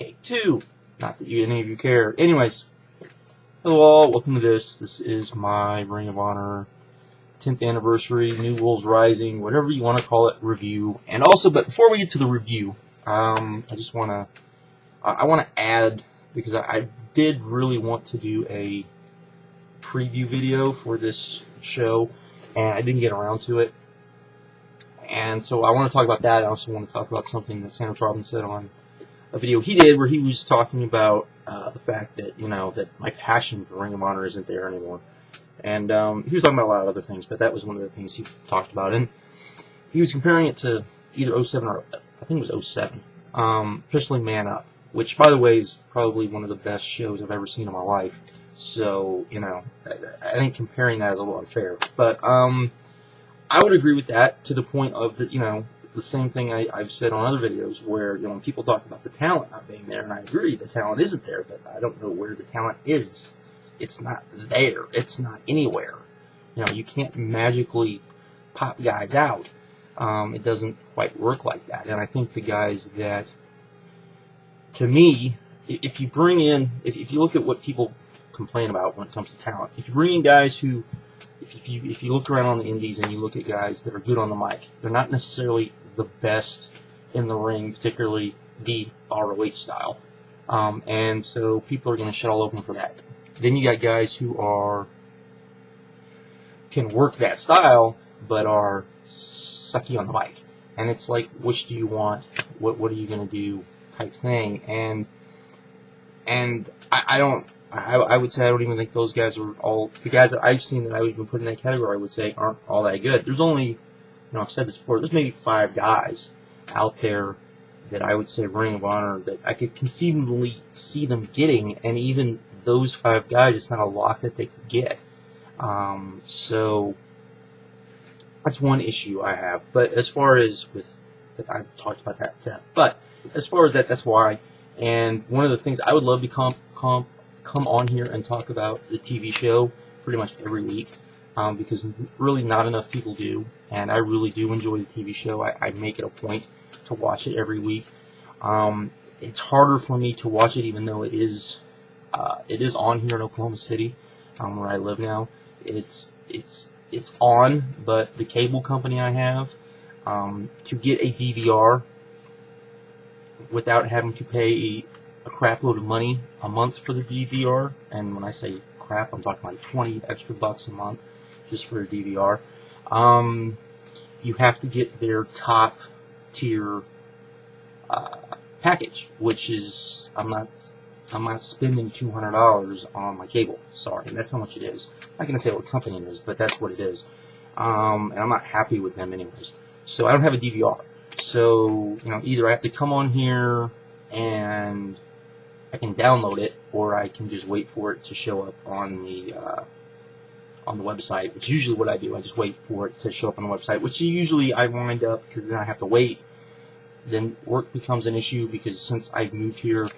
Take two. Not that any of you care. Anyways, hello all, welcome to this. This is my Ring of Honor 10th anniversary, New Wolves Rising, whatever you want to call it, review. And also, but before we get to the review, I just want to, I want to add, because I did really want to do a preview video for this show, and I didn't get around to it. And so I want to talk about that. I also want to talk about something that Sanders Robin said on a video he did, where he was talking about the fact that, you know, that my passion for Ring of Honor isn't there anymore. And he was talking about a lot of other things, but that was one of the things he talked about. And he was comparing it to either 07 or, I think it was 07, especially Man Up, which, by the way, is probably one of the best shows I've ever seen in my life. So, you know, I think comparing that is a little unfair. But I would agree with that, to the point of that, you know, the same thing I've said on other videos, where, you know, when people talk about the talent not being there, and I agree, the talent isn't there, but I don't know where the talent is. It's not there. It's not anywhere. You know, you can't magically pop guys out. It doesn't quite work like that. And I think the guys that, to me, if you bring in, if you look at what people complain about when it comes to talent, if you bring in guys who, if you look around on the indies and you look at guys that are good on the mic, they're not necessarily the best in the ring, particularly the ROH style. And so people are going to shut all over them for that. Then you got guys who can work that style, but are sucky on the mic. And it's like, which do you want? What are you going to do? Type thing. And I would say I don't even think those guys are all, the guys that I've seen that I would even put in that category, I would say aren't all that good. There's only, you know, I've said this before, there's maybe 5 guys out there that I would say Ring of Honor that I could conceivably see them getting, and even those 5 guys, it's not a lot that they could get. So that's one issue I have. But as far as with, I've talked about that. But as far as that, that's why. And one of the things I would love to come on here and talk about the TV show pretty much every week, because really not enough people do, and I really do enjoy the TV show. I make it a point to watch it every week. It's harder for me to watch it, even though it is on here in Oklahoma City, where I live now. It's on, but the cable company I have, to get a DVR without having to pay a crap load of money a month for the DVR, and when I say crap, I'm talking like 20 extra bucks a month just for a DVR. You have to get their top tier package, which is, I'm not spending $200 on my cable. Sorry, and that's how much it is. I'm not gonna say what company it is, but that's what it is. And I'm not happy with them anyways. So I don't have a DVR. So, you know, either I have to come on here and I can download it, or I can just wait for it to show up on the website, which is usually what I do. I just wait for it to show up on the website, which usually I wind up, because then I have to wait. Then work becomes an issue, because since I've moved here,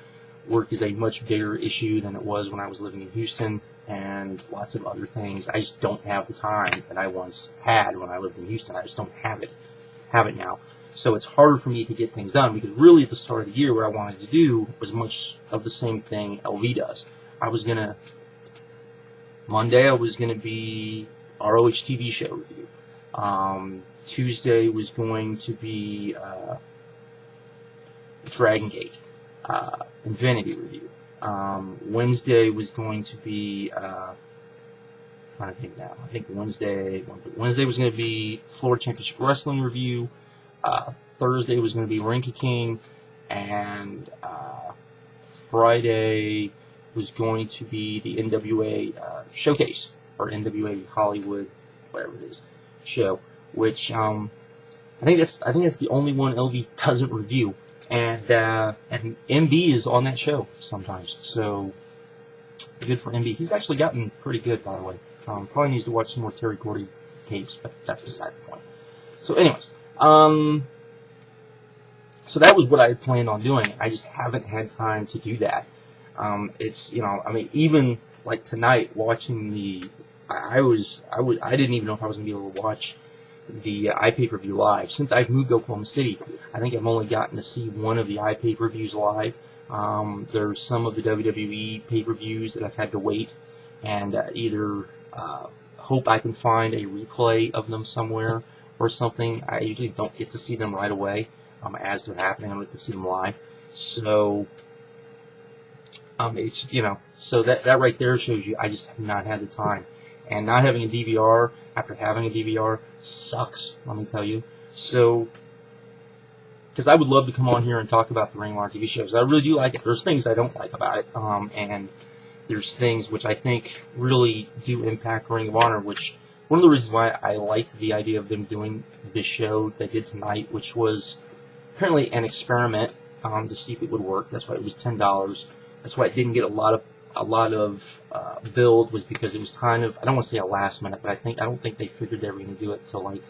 work is a much bigger issue than it was when I was living in Houston, and lots of other things. I just don't have the time that I once had when I lived in Houston. I just don't have it now. So it's harder for me to get things done, because really at the start of the year what I wanted to do was much of the same thing LV does. Monday I was going to be ROH TV show review. Tuesday was going to be Dragon Gate, Infinity review. Wednesday was going to be, trying to think now, I think Wednesday was going to be Florida Championship Wrestling review. Thursday was going to be Ring King, and Friday was going to be the NWA Showcase, or NWA Hollywood, whatever it is, show, which I think that's the only one LV doesn't review, and MB is on that show sometimes, so good for MB. He's actually gotten pretty good, by the way. Probably needs to watch some more Terry Gordy tapes, but that's beside the point. So anyways, so that was what I had planned on doing. I just haven't had time to do that. It's, you know, I mean, even like tonight watching I didn't even know if I was going to be able to watch the iPPV live. Since I've moved to Oklahoma City, I think I've only gotten to see one of the iPPVs live. There's some of the WWE pay-per-views that I've had to wait and either hope I can find a replay of them somewhere or something. I usually don't get to see them right away as they're happening. I don't get to see them live. So it's, you know, so that right there shows you I just have not had the time. And not having a DVR after having a DVR sucks, let me tell you. So, because I would love to come on here and talk about the Ring of Honor TV shows. I really do like it. There's things I don't like about it, and there's things which I think really do impact Ring of Honor, which one of the reasons why I liked the idea of them doing this show they did tonight, which was apparently an experiment to see if it would work. That's why it was $10. That's why it didn't get a lot of build, was because it was kind of, I don't want to say a last minute, but I don't think they figured they were going to do it until like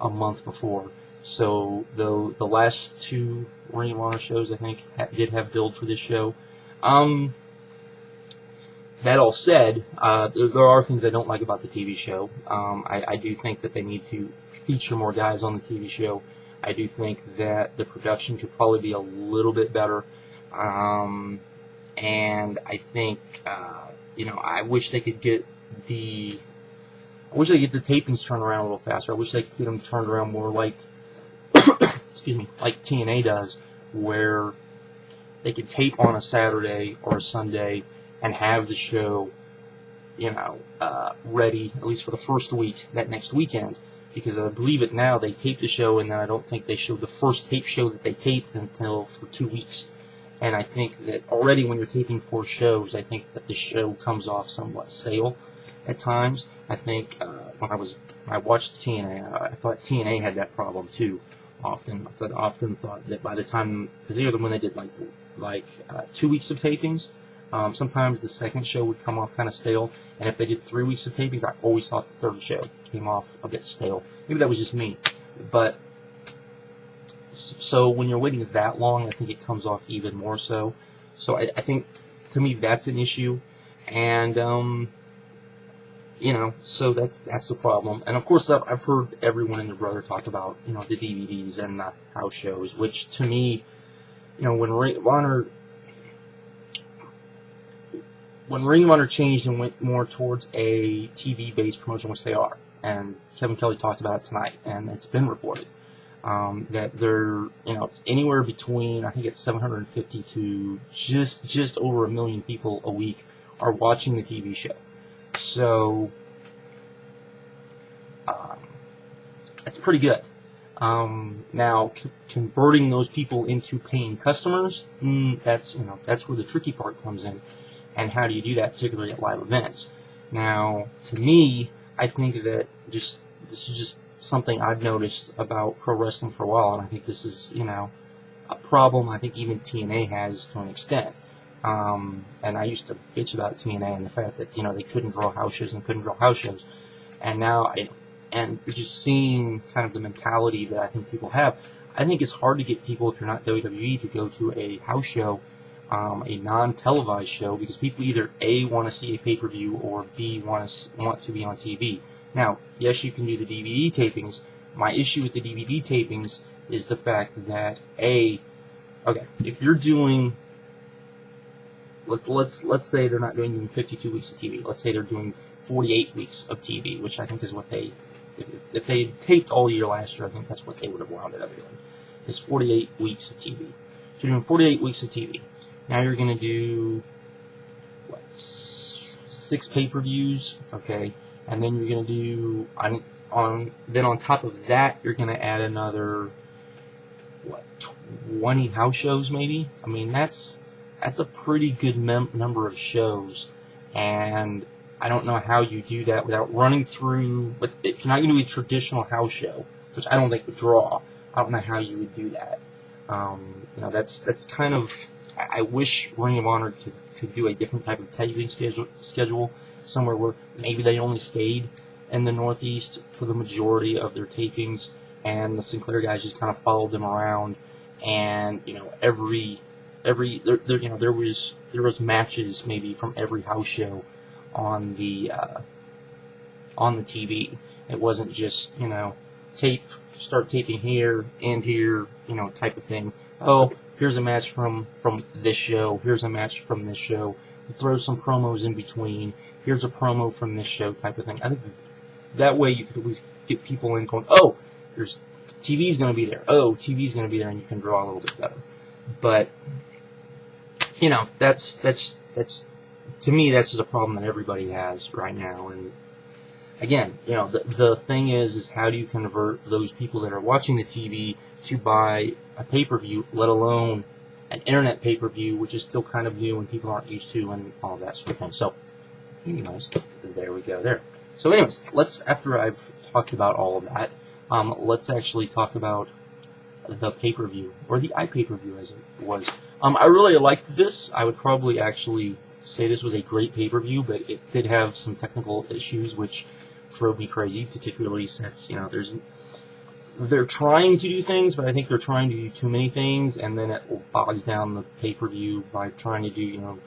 a month before. So the last two Ring of Honor shows, I think, did have build for this show. That all said, there are things I don't like about the TV show. I do think that they need to feature more guys on the TV show. I do think that the production could probably be a little bit better. And I think, you know, I wish they could get the tapings turned around a little faster. I wish they could get them turned around more like, excuse me, like TNA does, where they could tape on a Saturday or a Sunday and have the show, you know, ready, at least for the first week, that next weekend. Because I believe it now, they tape the show, and then I don't think they showed the first tape show that they taped until for 2 weeks. And I think that already when you're taping 4 shows, I think that the show comes off somewhat stale at times. I think when I watched TNA, I thought TNA had that problem too. Often thought that by the time, because either when they did like 2 weeks of tapings, sometimes the second show would come off kind of stale, and if they did 3 weeks of tapings, I always thought the third show came off a bit stale. Maybe that was just me, but so when you're waiting that long, I think it comes off even more so. So I think, to me, that's an issue, and you know, so that's the problem. And of course, I've heard everyone and their brother talk about, you know, the DVDs and the house shows, which to me, you know, when Ring of Honor changed and went more towards a TV-based promotion, which they are, and Kevin Kelly talked about it tonight, and it's been reported that they're, you know, anywhere between, I think it's 750 to just over 1 million people a week are watching the TV show. So that's pretty good. Now, converting those people into paying customers, that's where the tricky part comes in. And how do you do that, particularly at live events? Now, to me, I think that this is just something I've noticed about pro wrestling for a while, and I think this is, you know, a problem I think even TNA has to an extent. And I used to bitch about TNA and the fact that, you know, they couldn't draw house shows and couldn't draw house shows. And now, and just seeing kind of the mentality that I think people have, I think it's hard to get people, if you're not WWE, to go to a house show, a non-televised show, because people either A, want to see a pay-per-view, or B, want to be on TV. Now, yes, you can do the DVD tapings. My issue with the DVD tapings is the fact that okay, if you're doing, let's say they're not doing 52 weeks of TV. Let's say they're doing 48 weeks of TV, which I think is what if they taped all year last year, I think that's what they would have wound it up doing. Is 48 weeks of TV. So you're doing 48 weeks of TV. Now you're going to do, 6 pay-per-views, okay, and then you're going to do, then on top of that, you're going to add another, 20 house shows maybe? I mean, that's a pretty good number of shows, and I don't know how you do that without running through, but if you're not going to do a traditional house show, which I don't think would draw, I don't know how you would do that. You know, that's kind of, I wish Ring of Honor could do a different type of taping schedule, somewhere where maybe they only stayed in the Northeast for the majority of their tapings, and the Sinclair guys just kind of followed them around, and, you know, there was matches maybe from every house show on the TV. It wasn't just, you know, start taping here and here, you know, type of thing. Oh, here's a match from this show. Here's a match from this show. Throw some promos in between. Here's a promo from this show, type of thing. I think that way you could at least get people in going, oh, there's TV's going to be there. Oh, TV's going to be there, and you can draw a little bit better. But you know, that's to me, that's just a problem that everybody has right now. And again, you know, the thing is how do you convert those people that are watching the TV to buy a pay-per-view, let alone an internet pay-per-view, which is still kind of new and people aren't used to, and all that sort of thing. So, anyways, there we go there. So, anyways, after I've talked about all of that, let's actually talk about the pay-per-view, or the iPPV as it was. I really liked this. I would probably actually say this was a great pay-per-view, but it did have some technical issues which drove me crazy, particularly since, you know, they're trying to do things, but I think they're trying to do too many things, and then it bogs down the pay-per-view by trying to do, you know,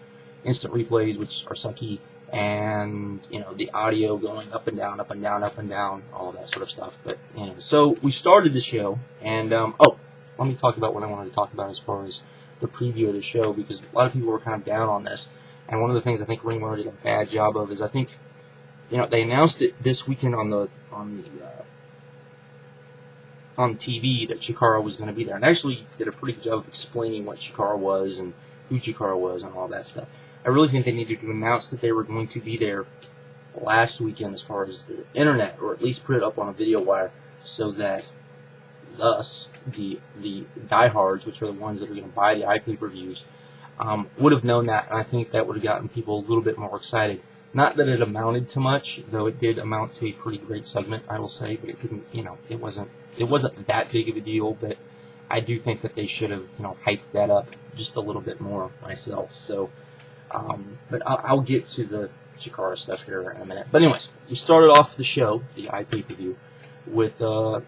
instant replays, which are sucky, and, you know, the audio going up and down, up and down, up and down, all of that sort of stuff. But anyway, so we started the show, and, let me talk about what I wanted to talk about as far as the preview of the show, because a lot of people were kind of down on this, and one of the things I think Ring of Honor did a bad job of is, I think, you know, they announced it this weekend on TV that Chikara was going to be there, and actually did a pretty good job of explaining what Chikara was and who Chikara was and all that stuff. I really think they needed to announce that they were going to be there last weekend as far as the internet, or at least put it up on a video wire, so that us, the diehards, which are the ones that are going to buy the iPay-per-views, would have known that, and I think that would have gotten people a little bit more excited. Not that it amounted to much, though it did amount to a pretty great segment, I will say, but it didn't, you know, it wasn't that big of a deal, but I do think that they should have, you know, hyped that up just a little bit more myself. So, but I'll get to the Chikara stuff here in a minute. But anyways, we started off the show, the iPPV, with All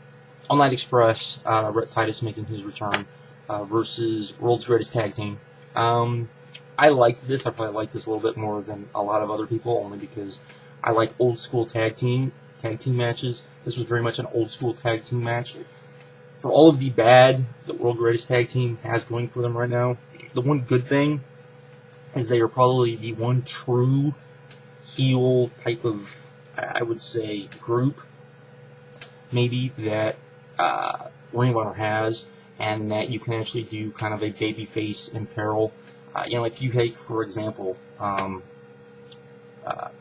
Night Express, Rhett Titus making his return, versus World's Greatest Tag Team. I liked this. I probably liked this a little bit more than a lot of other people, only because I like old school tag team matches. This was very much an old school tag team match. For all of the bad that World Greatest Tag Team has going for them right now, the one good thing is they are probably the one true heel type of, I would say, group, maybe, that Ring of Honor has, and that you can actually do kind of a babyface in peril. You know, if you take, for example,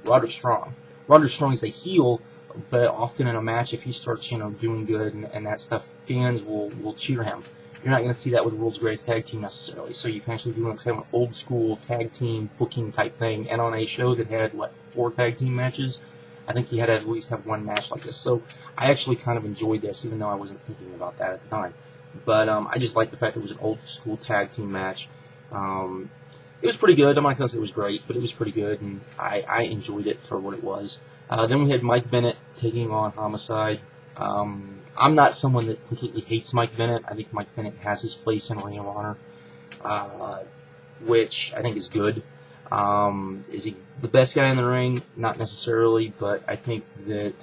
Roderick Strong. Roderick Strong is a heel, but often in a match, if he starts, you know, doing good and that stuff, fans will cheer him. You're not going to see that with World's Greatest Tag Team necessarily. So you can actually do kind of an old school tag team booking type thing. And on a show that had, 4 tag team matches, I think he had to at least have one match like this. So I actually kind of enjoyed this, even though I wasn't thinking about that at the time. But I just liked the fact that it was an old school tag team match. It was pretty good. I'm not going to say it was great, but it was pretty good, and I enjoyed it for what it was. Then we had Mike Bennett taking on Homicide. I'm not someone that completely hates Mike Bennett. I think Mike Bennett has his place in Ring of Honor, which I think is good. Is he the best guy in the ring? Not necessarily, but I think that,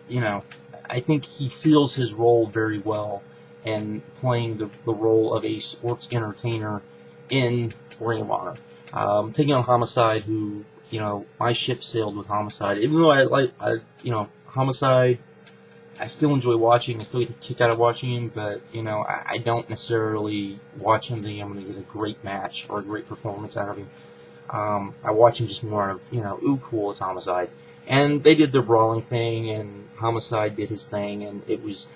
you know, I think he feels his role very well, and playing the role of a sports entertainer in Ring of Honor. Taking on Homicide, who, you know, my ship sailed with Homicide. Even though you know, Homicide, I still enjoy watching. I still get a kick out of watching him, but, you know, I don't necessarily watch him thinking I'm going to get a great match or a great performance out of him. I watch him just more of, you know, ooh, cool, it's Homicide. And they did their brawling thing, and Homicide did his thing, and it was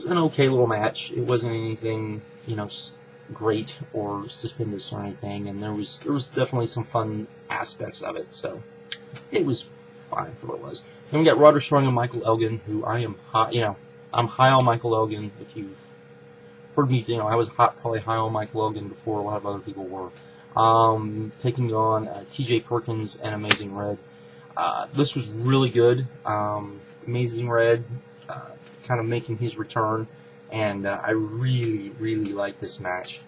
an okay little match. It wasn't anything, you know, great or stupendous or anything, and there was definitely some fun aspects of it, so it was fine for what it was. Then we got Roderick Strong and Michael Elgin, who I am high, you know, I'm high on Michael Elgin. If you've heard me, you know, I was probably high on Michael Elgin before a lot of other people were. Taking on TJ Perkins and Amazing Red. This was really good. Amazing Red kind of making his return, and I really, really liked this match.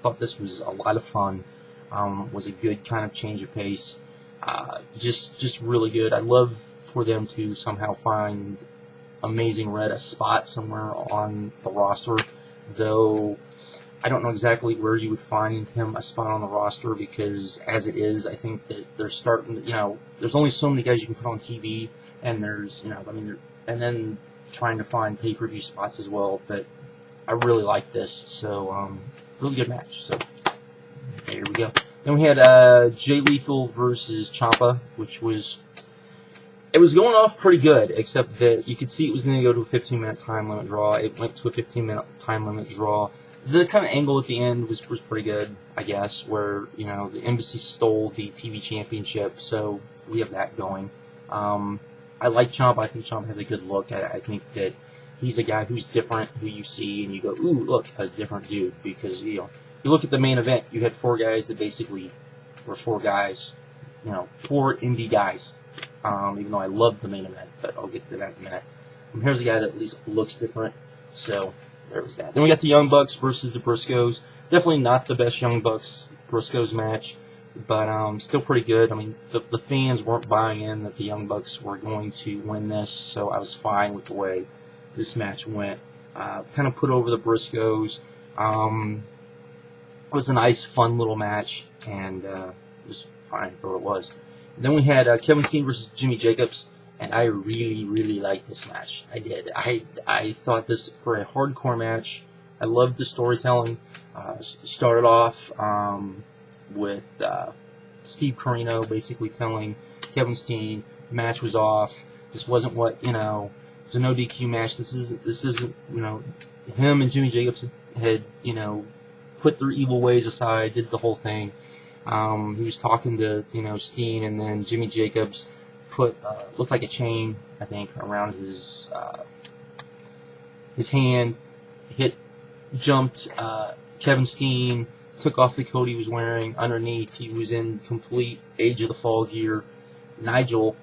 Thought this was a lot of fun. Was a good kind of change of pace. Just really good. I'd love for them to somehow find Amazing Red a spot somewhere on the roster, though I don't know exactly where you would find him a spot on the roster, because as it is, I think that they're starting, there's only so many guys you can put on TV, and there's, and then trying to find pay-per-view spots as well, but I really like this, so, really good match, so, there we go. Then we had, Jay Lethal versus Ciampa, which was, it was going off pretty good, except that you could see it was going to go to a 15-minute time limit draw. It went to a 15-minute time limit draw. The kind of angle at the end was pretty good, I guess, where, the Embassy stole the TV championship, so we have that going. I like Ciampa. I think Ciampa has a good look. I think that he's a guy who's different, who you see, and you go, ooh, look, a different dude, because, you look at the main event, you had 4 guys that basically were 4 guys, 4 indie guys. Even though I loved the main event, but I'll get to that in a minute. Here's a guy that at least looks different, so there was that. Then we got the Young Bucks versus the Briscoes. Definitely not the best Young Bucks Briscoes match, but still pretty good. I mean, the fans weren't buying in that the Young Bucks were going to win this, so I was fine with the way this match went. Kind of put over the Briscoes. It was a nice, fun little match, and it was fine for what it was. Then we had Kevin Steen versus Jimmy Jacobs, and I really, really liked this match. I did. I thought this, for a hardcore match, I loved the storytelling. Started off with Steve Corino basically telling Kevin Steen the match was off. This wasn't what, it was a no DQ match. This isn't, him and Jimmy Jacobs had, put their evil ways aside, did the whole thing. He was talking to, Steen, and then Jimmy Jacobs put, looked like a chain, I think, around his hand, jumped, Kevin Steen, took off the coat he was wearing. Underneath, he was in complete Age of the Fall gear. Nigel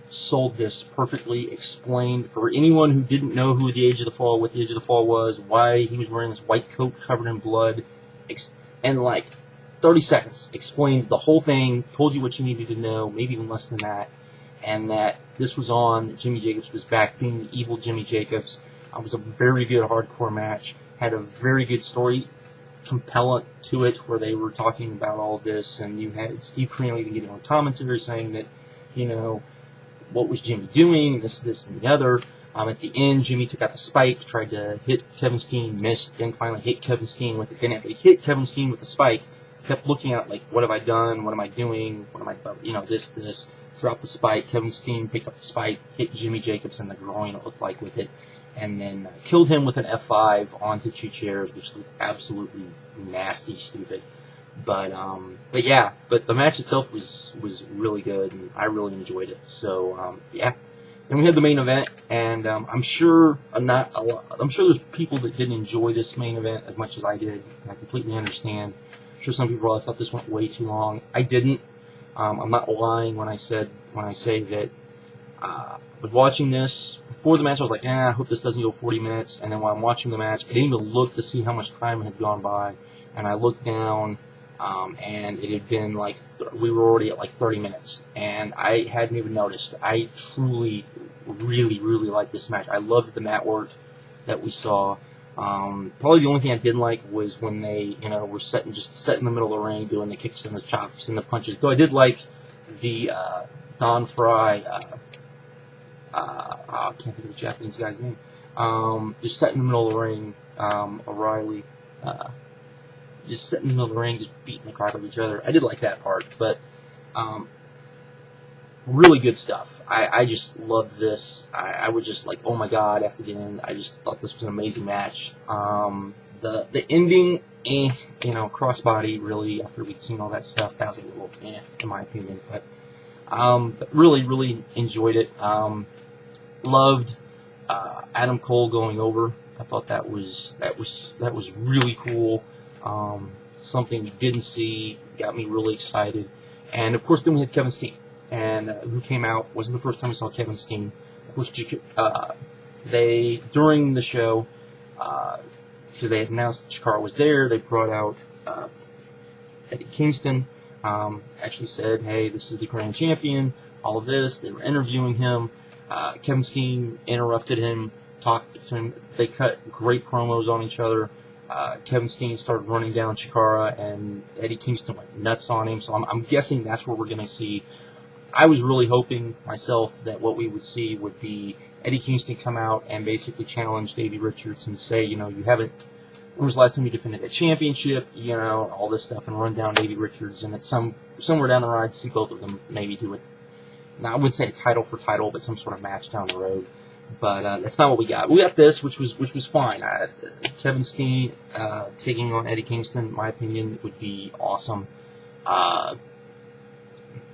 sold this perfectly, explained for anyone who didn't know who the Age of the Fall, what the Age of the Fall was, why he was wearing this white coat covered in blood, and like 30 seconds, explained the whole thing, told you what you needed to know, maybe even less than that, and that this was on, that Jimmy Jacobs was back being the evil Jimmy Jacobs. It was a very good hardcore match, had a very good story, compellant to it, where they were talking about all of this, and you had Steve Corino even getting on commentary saying that, what was Jimmy doing, this, and the other. At the end, Jimmy took out the spike, tried to hit Kevin Steen, missed, then finally hit Kevin Steen with it. Then after he hit Kevin Steen with the spike, kept looking at it like, what have I done, what am I doing, what am I, this, dropped the spike, Kevin Steen picked up the spike, hit Jimmy Jacobs in the groin, it looked like, with it, and then killed him with an F5 onto 2 chairs, which looked absolutely nasty, stupid. But the match itself was really good, and I really enjoyed it. So, yeah. Then we had the main event, and I'm sure there's people that didn't enjoy this main event as much as I did, and I completely understand. I'm sure some people probably thought this went way too long. I didn't. I'm not lying when I say that I was watching this before the match. I was like, I hope this doesn't go 40 minutes. And then while I'm watching the match, I didn't even look to see how much time had gone by, and I looked down. And it had been like, we were already at like 30 minutes, and I hadn't even noticed. I truly, really, really liked this match. I loved the mat work that we saw. Probably the only thing I didn't like was when they, were set in the middle of the ring doing the kicks and the chops and the punches. Though I did like the, Don Fry, I can't think of the Japanese guy's name. Just set in the middle of the ring, O'Reilly, just sitting in the middle of the ring, just beating the crap out of each other. I did like that part, but really good stuff. I just loved this. I was just like, oh my god, after getting in, I just thought this was an amazing match. The ending, crossbody, really, after we'd seen all that stuff, that was a little, in my opinion. But really, really enjoyed it. Loved Adam Cole going over. I thought that was really cool. Something we didn't see, got me really excited. And of course, then we had Kevin Steen, and who came out. Wasn't the first time we saw Kevin Steen. Of course, they, during the show, because they had announced that Chikara was there, they brought out Eddie Kingston. actually said, hey, this is the grand champion, all of this. They were interviewing him. Kevin Steen interrupted him, talked to him. They cut great promos on each other. Kevin Steen started running down Chikara, and Eddie Kingston went nuts on him. So I'm guessing that's what we're going to see. I was really hoping myself that what we would see would be Eddie Kingston come out and basically challenge Davey Richards and say, you haven't. When was the last time you defended a championship? All this stuff, and run down Davey Richards, and at somewhere down the road, see both of them maybe do it. Now, I wouldn't say title for title, but some sort of match down the road. But that's not what we got. We got this, which was fine. Kevin Steen taking on Eddie Kingston, in my opinion, would be awesome.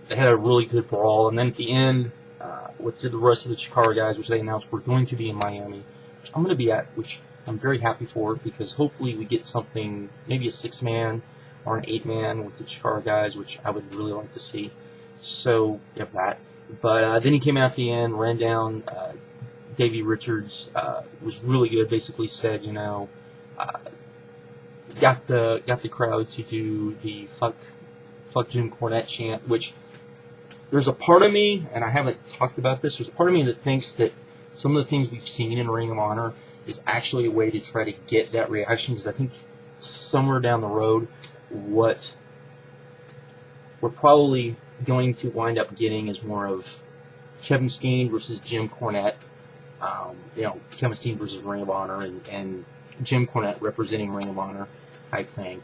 They had a really good brawl, and then at the end, with the rest of the Chikara guys, which they announced were going to be in Miami, which I'm going to be at, which I'm very happy for, because hopefully we get something, maybe a 6-man or an 8-man with the Chikara guys, which I would really like to see. So, you have that. But then he came out at the end, ran down Davey Richards, was really good, basically said, got the crowd to do the fuck Jim Cornette chant, which there's a part of me, and I haven't talked about this, there's a part of me that thinks that some of the things we've seen in Ring of Honor is actually a way to try to get that reaction, because I think somewhere down the road, what we're probably going to wind up getting is more of Kevin Steen versus Jim Cornette, Kevin Steen versus Ring of Honor, and Jim Cornette representing Ring of Honor type thing.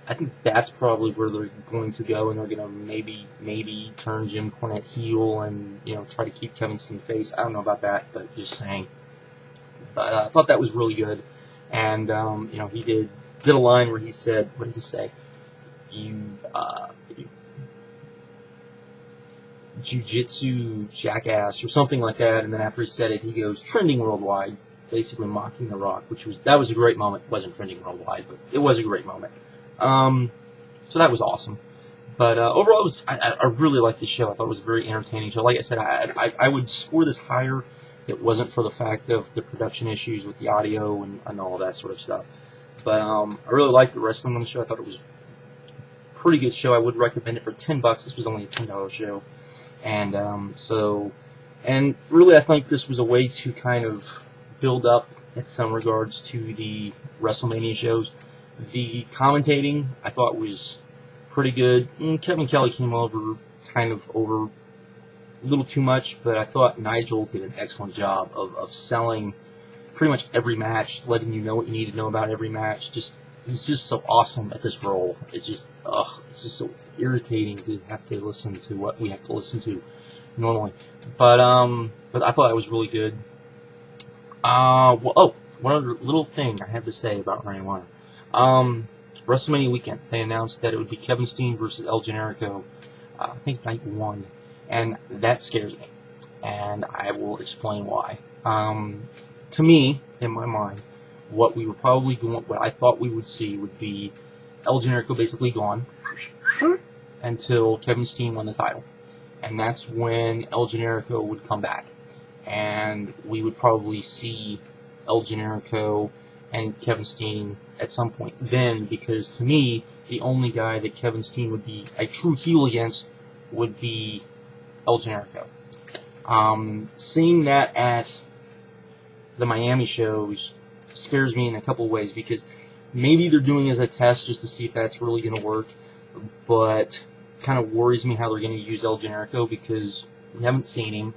I think that's probably where they're going to go, and they're going to maybe turn Jim Cornette heel and, try to keep Kevin Steen face. I don't know about that, but just saying. But I thought that was really good. And, he did a line where he said, what did he say? You jiu-jitsu jackass or something like that. And then after he said it, he goes, trending worldwide, basically mocking The Rock, that was a great moment. It wasn't trending worldwide, but it was a great moment. So that was awesome. But overall, I really liked the show. I thought it was a very entertaining show. Like I said, I would score this higher if it wasn't for the fact of the production issues with the audio and all that sort of stuff. But I really liked the wrestling on the show. I thought it was a pretty good show. I would recommend it for $10. This was only a $10 show. And and really I think this was a way to kind of build up in some regards to the WrestleMania shows. The commentating I thought was pretty good. Kevin Kelly came over a little too much, but I thought Nigel did an excellent job of selling pretty much every match, letting you know what you need to know about every match. He's just so awesome at this role. It's just so irritating to have to listen to what we have to listen to normally. But I thought that was really good. One other little thing I have to say about Ring of Honor. WrestleMania weekend, they announced that it would be Kevin Steen versus El Generico, I think night 1, and that scares me, and I will explain why. To me, in my mind, what I thought we would see would be El Generico basically gone until Kevin Steen won the title, and that's when El Generico would come back, and we would probably see El Generico and Kevin Steen at some point then, because to me, the only guy that Kevin Steen would be a true heel against would be El Generico. Seeing that at the Miami shows scares me in a couple ways, because maybe they're doing it as a test just to see if that's really going to work, but kind of worries me how they're going to use El Generico, because we haven't seen him.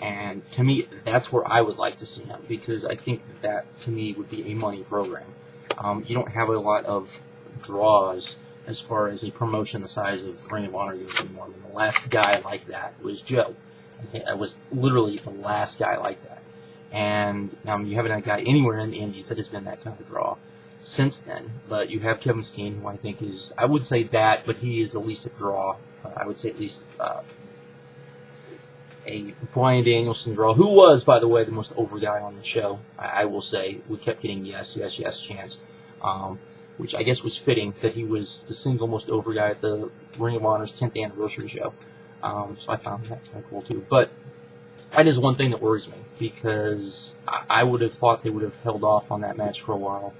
And to me, that's where I would like to see him, because I think that, to me, would be a money program. You don't have a lot of draws as far as a promotion the size of Ring of Honor anymore. I mean, the last guy like that was Joe. It was literally the last guy like that. And you haven't had a guy anywhere in the Indies that has been that kind of draw since then. But you have Kevin Steen, who I think is, I would say that, but he is at least a draw. I would say at least a Bryan Danielson draw, who was, by the way, the most over guy on the show. I will say, we kept getting yes chants, which I guess was fitting that he was the single most over guy at the Ring of Honor's 10th anniversary show. So I found that kind of cool too. But that is one thing that worries me, because I would have thought they would have held off on that match for a while.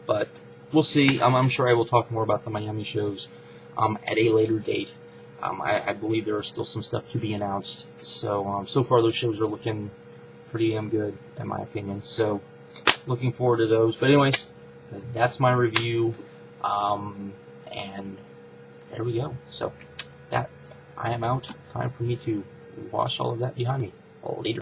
But we'll see. I'm sure I will talk more about the Miami shows at a later date. I believe there is still some stuff to be announced. So so far those shows are looking pretty damn good, in my opinion. So looking forward to those. But anyways, that's my review. And there we go. So that I am out. Time for me to wash all of that behind me. Later.